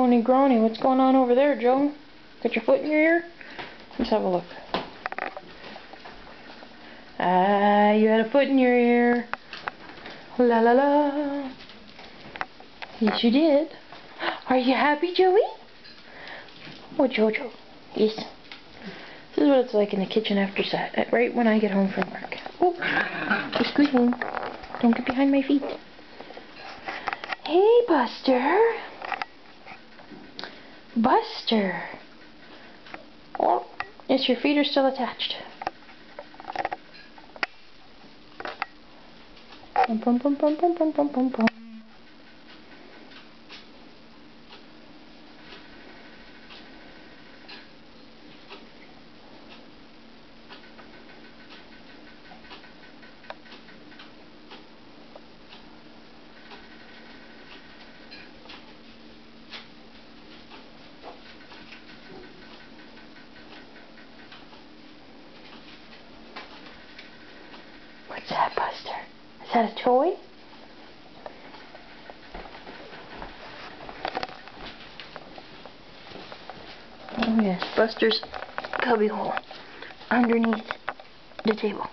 Grony, grony. What's going on over there, Joe? Got your foot in your ear? Let's have a look. Ah, you had a foot in your ear. La la la. Yes, you did. Are you happy, Joey? Oh, Jojo. Yes. This is what it's like in the kitchen after set, right when I get home from work. Oh, you're squeaking. Don't get behind my feet. Hey, Buster. Buster. Oh, yes, your feet are still attached. Bum, bum, bum, bum, bum, bum, bum, bum, bum. What's that, Buster? Is that a toy? Oh yes, Buster's cubbyhole underneath the table.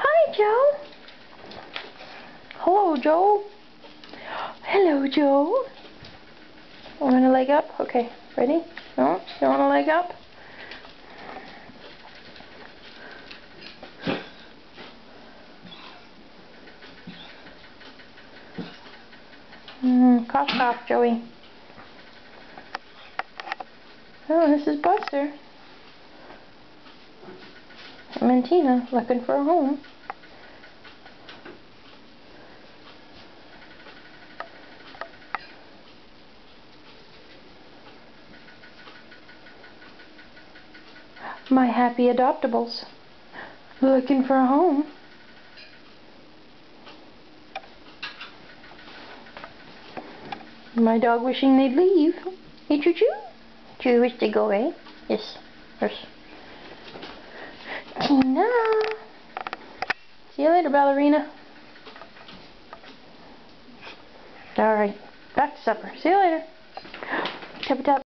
Hi, Joe. Hello, Joe. Hello, Joe. Want a leg up? Okay, ready? No? You want a leg up? Cough, cough, Joey. Oh, this is Buster. And Tina looking for a home. My happy adoptables looking for a home. My dog wishing they'd leave. Hey, Choo Choo? Do you wish to go away? Yes. Yes. Tina. See you later, ballerina. Alright. Back to supper. See you later. Tap tap.